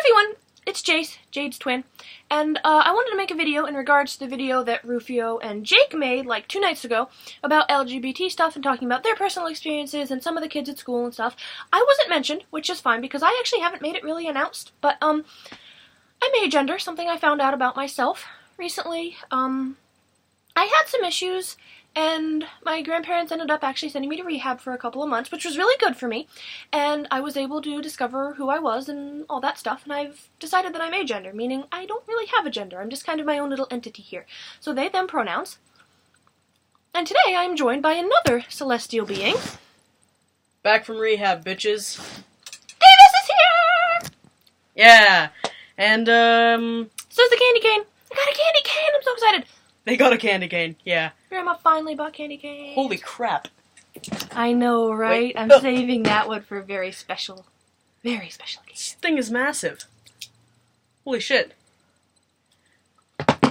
everyone, it's Jace, Jade's twin, and I wanted to make a video in regards to the video that Rufio and Jake made like 2 nights ago about LGBT stuff and talking about their personal experiences and some of the kids at school and stuff. I wasn't mentioned, which is fine because I actually haven't made it really announced, but I'm agender, something I found out about myself recently. I had some issues, and my grandparents ended up actually sending me to rehab for a couple of months, which was really good for me, and I was able to discover who I was and all that stuff, and I've decided that I'm agender, meaning I don't really have a gender. I'm just kind of my own little entity here. So they, them pronouns. And today I'm joined by another celestial being. Back from rehab, bitches. Davis is here! Yeah, and, So is the candy cane. I got a candy cane! I'm so excited! they got a candy cane, yeah. Grandma finally bought candy cane. Holy crap. I know, right? Wait. I'm saving that one for a very special occasion. This thing is massive. Holy shit.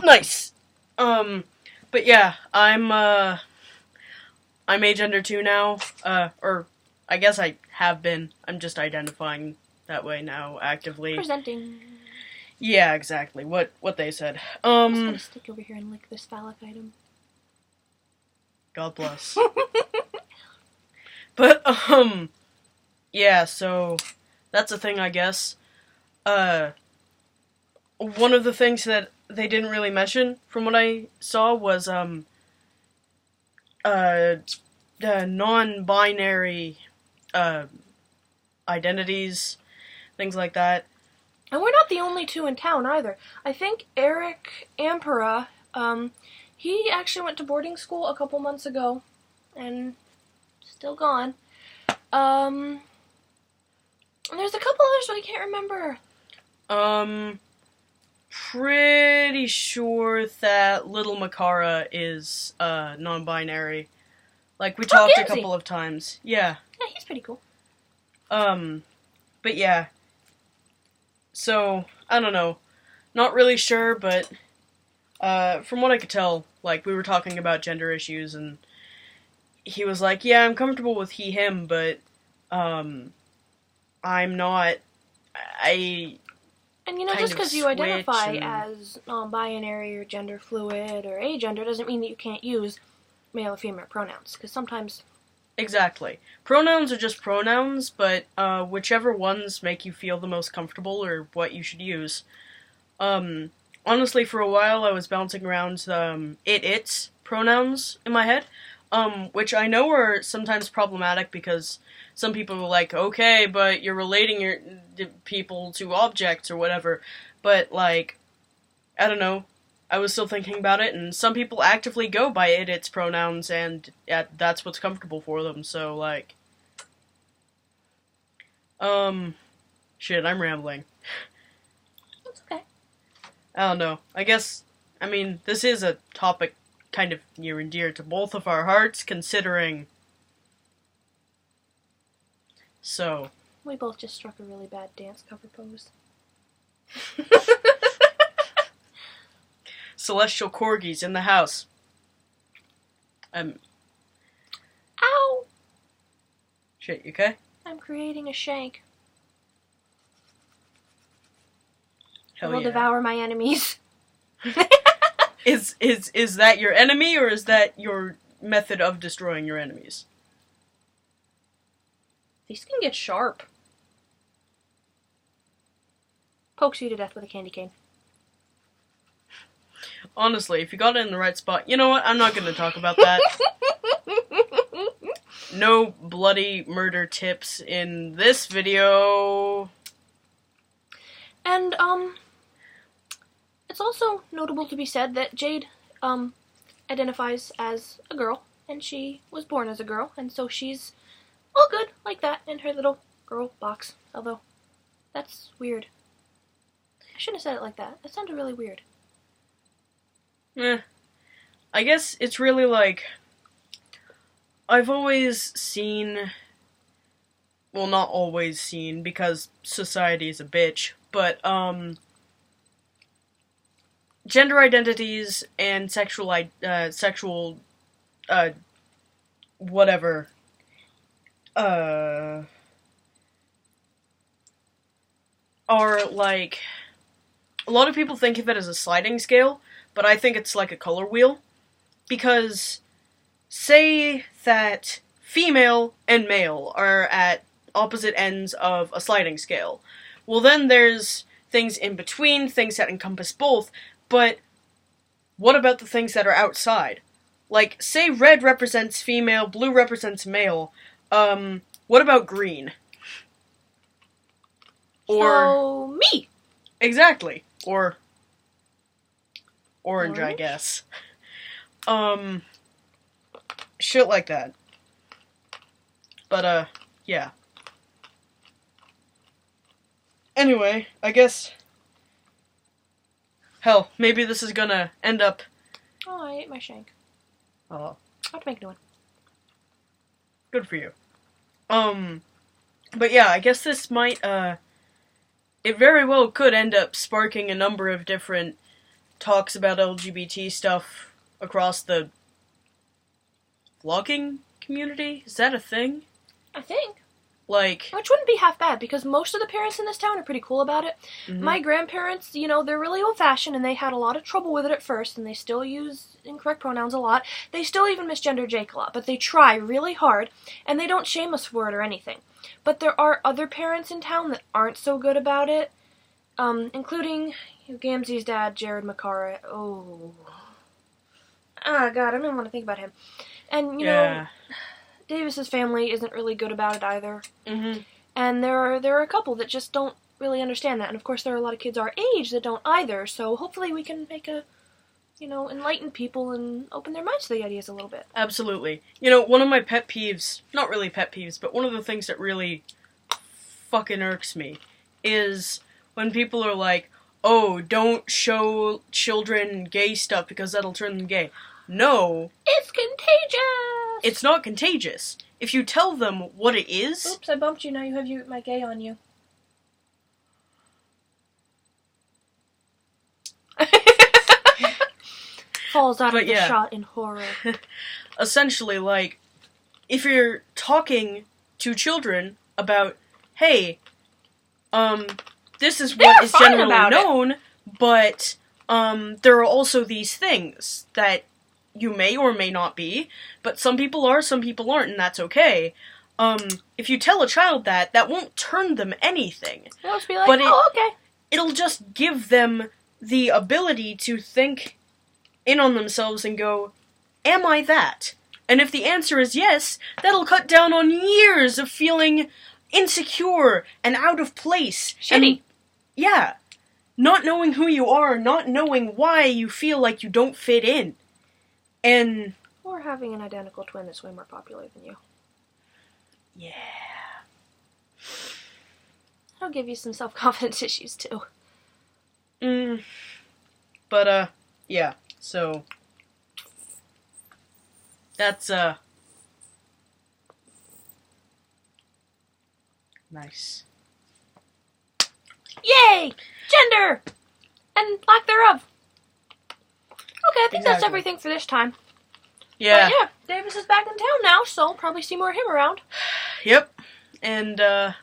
Nice. But yeah, I'm agender 2 now, or I guess I have been. I'm just identifying that way now, actively. Presenting. Yeah, exactly. What they said. I'm just gonna stick over here and lick this phallic item. God bless. But, yeah, so, that's a thing, I guess. One of the things that they didn't really mention, from what I saw, was, the non-binary, identities, things like that. And we're not the only two in town, either. I think Eric Ampera, he actually went to boarding school a couple months ago, and still gone. And there's a couple others, but I can't remember. Pretty sure that Little Makara is, non-binary. Like, we talked a couple of times. Yeah. Yeah, he's pretty cool. But yeah. So, I don't know. Not really sure, but, from what I could tell, like, we were talking about gender issues, and he was like, yeah, I'm comfortable with he, him, but, I'm not, And you know, just because you identify as non-binary or gender fluid or agender doesn't mean that you can't use male or female pronouns, because sometimes... Exactly. Pronouns are just pronouns, but, whichever ones make you feel the most comfortable are what you should use. Honestly, for a while I was bouncing around, its pronouns in my head, which I know are sometimes problematic because some people are like, okay, but you're relating your people to objects or whatever, but, like, I don't know. I was still thinking about it, and some people actively go by its pronouns, and that's what's comfortable for them, so, like... Shit, I'm rambling. That's okay. I don't know. I guess, I mean, this is a topic kind of near and dear to both of our hearts, considering... So... We both just struck a really bad dance cover pose. Celestial corgis in the house. Ow! Shit, you okay? I'm creating a shank. Hell I will yeah. devour my enemies. Is that your enemy, or is that your method of destroying your enemies? These can get sharp. Pokes you to death with a candy cane. Honestly, if you got it in the right spot, you know what? I'm not going to talk about that. No bloody murder tips in this video. And, it's also notable to be said that Jade, identifies as a girl, and she was born as a girl, and so she's all good like that in her little girl box. Although, that's weird. I shouldn't have said it like that. That sounded really weird. I guess it's really like, I've always seen, well, not always seen, because society is a bitch, but, gender identities and sexual, whatever, are like, a lot of people think of it as a sliding scale, but I think it's like a color wheel. Because say that female and male are at opposite ends of a sliding scale. Well, then there's things in between, things that encompass both, but what about the things that are outside? Like, say red represents female, blue represents male. What about green? So, me! Exactly. Or orange, I guess. Shit like that. But, yeah. Anyway, I guess... Hell, maybe this is gonna end up... Oh, I ate my shank. Oh. I'll have to make a new one. Good for you. But yeah, I guess this might, it very well could end up sparking a number of different talks about LGBT stuff across the vlogging community. Is that a thing? I think. Like... Which wouldn't be half bad, because most of the parents in this town are pretty cool about it. Mm-hmm. My grandparents, you know, they're really old-fashioned, and they had a lot of trouble with it at first, and they still use incorrect pronouns a lot. They still even misgender Jake a lot, but they try really hard, and they don't shame us for it or anything. But there are other parents in town that aren't so good about it, including Gamzee's dad, Jared McCara. Oh, God, I don't even want to think about him. And, you know... Davis's family isn't really good about it either. Mm-hmm. And there are a couple that just don't really understand that. And of course there are a lot of kids our age that don't either. So hopefully we can make enlighten people and open their minds to the ideas a little bit. Absolutely. You know, one of my pet peeves, not really pet peeves, but one of the things that really fucking irks me is when people are like, oh, don't show children gay stuff because that'll turn them gay. No. It's contagious! It's not contagious. If you tell them what it is... Oops, I bumped you. Now you have my gay on you. Falls out of the shot in horror. Essentially, like, if you're talking to children about, hey, this is what is generally known, but, there are also these things that you may or may not be, but some people are, some people aren't, and that's okay. If you tell a child that won't turn them anything. They'll just be like, okay. It'll just give them the ability to think in on themselves and go, am I that? And if the answer is yes, that'll cut down on years of feeling insecure and out of place. Shitty. And, yeah. Not knowing who you are, not knowing why you feel like you don't fit in. And... Or having an identical twin that's way more popular than you. Yeah. That'll give you some self-confidence issues, too. But, yeah. So... That's, nice. Yay! Gender! And lack thereof. Okay, I think that's everything for this time. Yeah. But yeah, Davis is back in town now, so probably see more of him around. Yep. And, I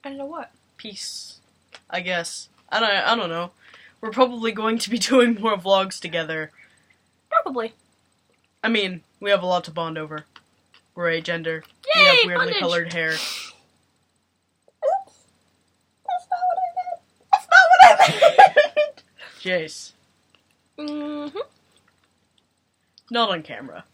don't know what. Peace. I guess. I don't know. We're probably going to be doing more vlogs together. Probably. I mean, we have a lot to bond over. We're agender. Yay, we have weirdly bondage. colored hair. Oops. That's not what I meant. That's not what I meant. Jace. Mm-hmm. Not on camera.